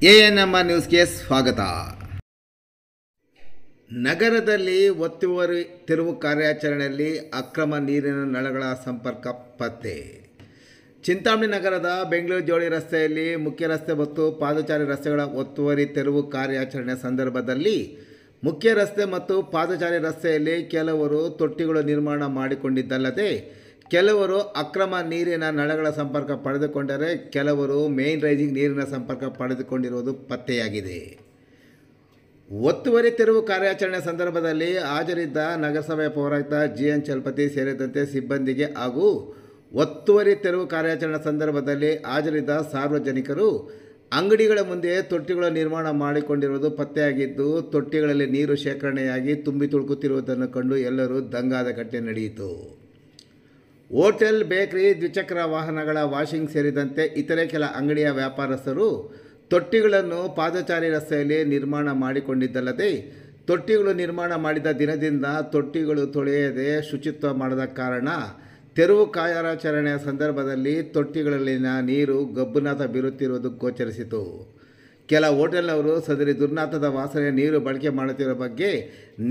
ANM ನ್ಯೂಸ್ಗೆ ಸ್ವಾಗತ. ನಗರದಲ್ಲಿ ಒತ್ತುವರಿ ತೆರವು ಕಾರ್ಯಾಚರಣೆಯಲ್ಲಿ ಅಕ್ರಮ ನೀರಿನ ನಳಗಳ ಸಂಪರ್ಕ ಪತ್ತೆ. ಚಿಂತಾಮಣಿ ನಗರದ ಬೆಂಗಳೂರು ಜೋಳಿ ರಸ್ತೆಯಲ್ಲಿ ಮುಖ್ಯ ರಸ್ತೆ ಮತ್ತು ಪಾದಚಾರಿ ರಸ್ತೆಗಳ ಒತ್ತುವರಿ ತೆರವು ಕಾರ್ಯಾಚರಣೆ ಸಂದರ್ಭದಲ್ಲಿ ಮುಖ್ಯ ರಸ್ತೆ ಮತ್ತು ಪಾದಚಾರಿ ರಸ್ತೆಯಲ್ಲಿ ಕೆಲವರು ತೊಟ್ಟಿಗಳು ನಿರ್ಮಾಣ ಮಾಡಿಕೊಂಡಿದ್ದಲ್ಲದೆ ಕೆಲವರು ಅಕ್ರಮ ನೀರಿನ ನಳಗಳ ಸಂಪರ್ಕ ಪಡೆದುಕೊಂಡರೆ ಕೆಲವರು ಮೇನ್ ರೈಸಿಂಗ್ ನೀರಿನ ಸಂಪರ್ಕ ಪಡೆದುಕೊಂಡಿರುವುದು ಪತ್ತೆಯಾಗಿದೆ. ಒತ್ತುವರಿ ತೆರವು ಕಾರ್ಯಾಚರಣೆ ಸಂದರ್ಭದಲ್ಲಿ ಹಾಜರಿದ್ದ ನಗರಸಭೆ ಪೌರಾಯುಕ್ತ GN ಚಲಪತಿ ಸೇರಿದಂತೆ ಸಿಬ್ಬಂದಿಗೆ ಹಾಗೂ ಒತ್ತುವರಿ ತೆರವು ಕಾರ್ಯಾಚರಣೆ ಸಂದರ್ಭದಲ್ಲಿ ಹಾಜರಿದ್ದ ಸಾರ್ವಜನಿಕರು ಅಂಗಡಿಗಳ ಮುಂದೆ ತೊಟ್ಟಿಗಳ ನಿರ್ಮಾಣ ಮಾಡಿಕೊಂಡಿರುವುದು ಪತ್ತೆಯಾಗಿದ್ದು, ತೊಟ್ಟಿಗಳಲ್ಲಿ ನೀರು ಶೇಖರಣೆಯಾಗಿ ತುಂಬಿ ತುಳುಕುತ್ತಿರುವುದನ್ನು ಕಂಡು ಎಲ್ಲರೂ ದಂಗಾದ ಘಟನೆ ನಡೆಯಿತು. ಹೋಟೆಲ್, ಬೇಕರಿ, ದ್ವಿಚಕ್ರ ವಾಹನಗಳ ವಾಷಿಂಗ್ ಸೇರಿದಂತೆ ಇತರೆ ಕೆಲ ಅಂಗಡಿಯ ವ್ಯಾಪಾರಸ್ಥರು ತೊಟ್ಟಿಗಳನ್ನು ಪಾದಚಾರಿ ರಸ್ತೆಯಲ್ಲಿ ನಿರ್ಮಾಣ ಮಾಡಿಕೊಂಡಿದ್ದಲ್ಲದೆ ತೊಟ್ಟಿಗಳು ನಿರ್ಮಾಣ ಮಾಡಿದ ದಿನದಿಂದ ತೊಟ್ಟಿಗಳು ತೊಳೆಯದೆ ಶುಚಿತ್ವ ಮಾಡದ ಕಾರಣ ತೆರವು ಕಾರ್ಯಾಚರಣೆಯ ಸಂದರ್ಭದಲ್ಲಿ ತೊಟ್ಟಿಗಳಲ್ಲಿನ ನೀರು ಗಬ್ಬುನಾಥ ಬೀರುತ್ತಿರುವುದು ಗೋಚರಿಸಿತು. ಕೆಲ ಹೋಟೆಲ್ನವರು ಸದರಿ ದುರ್ನಾಥದ ವಾಸನೆ ನೀರು ಬಳಕೆ ಮಾಡುತ್ತಿರುವ ಬಗ್ಗೆ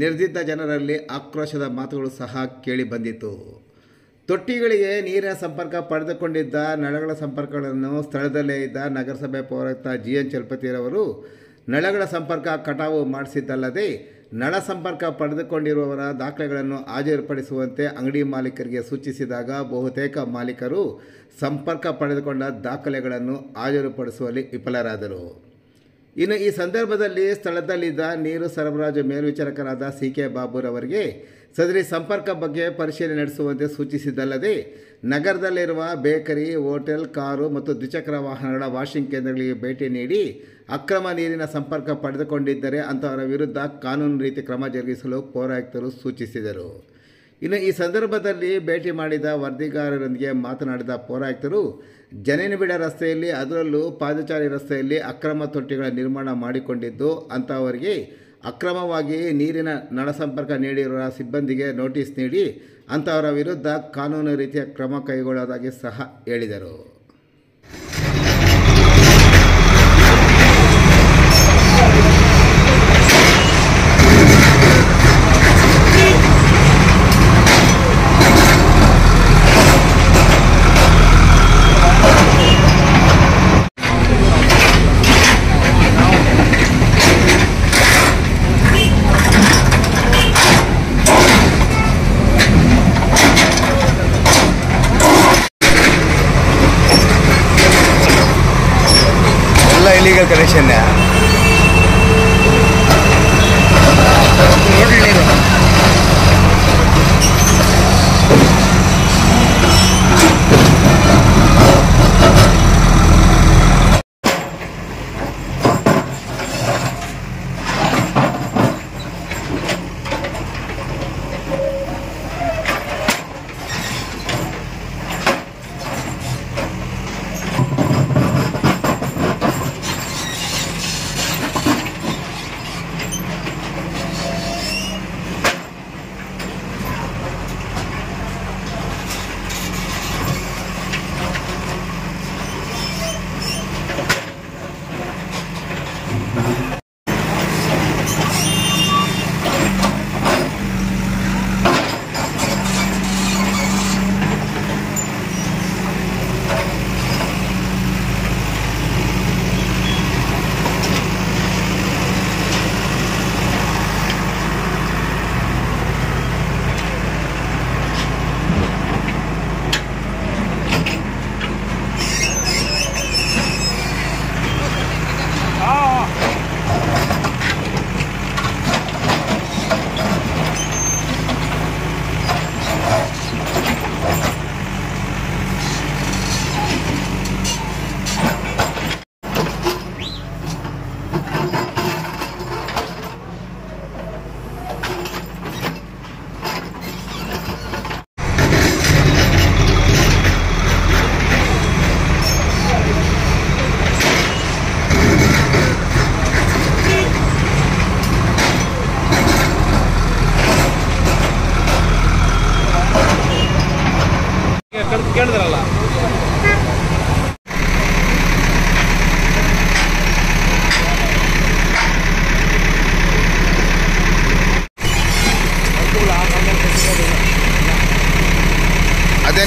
ನಿರ್ದಿದ್ದ ಜನರಲ್ಲಿ ಆಕ್ರೋಶದ ಮಾತುಗಳು ಸಹ ಕೇಳಿಬಂದಿತು. ತೊಟ್ಟಿಗಳಿಗೆ ನೀರಿನ ಸಂಪರ್ಕ ಪಡೆದುಕೊಂಡಿದ್ದ ನಳಗಳ ಸಂಪರ್ಕಗಳನ್ನು ಸ್ಥಳದಲ್ಲೇ ಇದ್ದ ನಗರಸಭೆ ಪೌರಾಯುಕ್ತ GN ಚಲಪತಿರವರು ನಳಗಳ ಸಂಪರ್ಕ ಕಟಾವು ಮಾಡಿಸಿದ್ದಲ್ಲದೆ ನಳ ಸಂಪರ್ಕ ಪಡೆದುಕೊಂಡಿರುವವರ ದಾಖಲೆಗಳನ್ನು ಹಾಜರುಪಡಿಸುವಂತೆ ಅಂಗಡಿ ಮಾಲೀಕರಿಗೆ ಸೂಚಿಸಿದಾಗ ಬಹುತೇಕ ಮಾಲೀಕರು ಸಂಪರ್ಕ ಪಡೆದುಕೊಂಡ ದಾಖಲೆಗಳನ್ನು ಹಾಜರುಪಡಿಸುವಲ್ಲಿ ವಿಫಲರಾದರು. ಇನ್ನು ಈ ಸಂದರ್ಭದಲ್ಲಿ ಸ್ಥಳದಲ್ಲಿದ್ದ ನೀರು ಸರಬರಾಜು ಮೇಲ್ವಿಚಾರಕರಾದ CK ಬಾಬುರವರಿಗೆ ಸದರಿ ಸಂಪರ್ಕ ಬಗ್ಗೆ ಪರಿಶೀಲನೆ ನಡೆಸುವಂತೆ ಸೂಚಿಸಿದ್ದಲ್ಲದೆ ನಗರದಲ್ಲಿರುವ ಬೇಕರಿ, ಹೋಟೆಲ್, ಕಾರು ಮತ್ತು ದ್ವಿಚಕ್ರ ವಾಹನಗಳ ವಾಷಿಂಗ್ ಕೇಂದ್ರಗಳಿಗೆ ಭೇಟಿ ನೀಡಿ ಅಕ್ರಮ ನೀರಿನ ಸಂಪರ್ಕ ಪಡೆದುಕೊಂಡಿದ್ದರೆ ಅಂತಹವರ ವಿರುದ್ಧ ಕಾನೂನು ರೀತಿ ಕ್ರಮ ಜರುಗಿಸಲು ಪೌರಾಯುಕ್ತರು ಸೂಚಿಸಿದರು. ಇನ್ನು ಈ ಸಂದರ್ಭದಲ್ಲಿ ಭೇಟಿ ಮಾಡಿದ ವರದಿಗಾರರೊಂದಿಗೆ ಮಾತನಾಡಿದ ಪೌರಾಯುಕ್ತರು ಜನನಿಬಿಡ ರಸ್ತೆಯಲ್ಲಿ ಅದರಲ್ಲೂ ಪಾದಚಾರಿ ರಸ್ತೆಯಲ್ಲಿ ಅಕ್ರಮ ತೊಟ್ಟಿಗಳ ನಿರ್ಮಾಣ ಮಾಡಿಕೊಂಡಿದ್ದು ಅಂತಹವರಿಗೆ ಅಕ್ರಮವಾಗಿ ನೀರಿನ ನಳ ಸಂಪರ್ಕ ನೀಡಿರುವ ಸಿಬ್ಬಂದಿಗೆ ನೋಟಿಸ್ ನೀಡಿ ಅಂತಹವರ ವಿರುದ್ಧ ಕಾನೂನು ರೀತಿಯ ಕ್ರಮ ಕೈಗೊಳ್ಳುವುದಾಗಿ ಸಹ ಹೇಳಿದರು.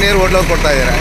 ನೀರು ಹೋಟ್ಲವ್ರು ಕೊಡ್ತಾ ಇದ್ದೀರಾ?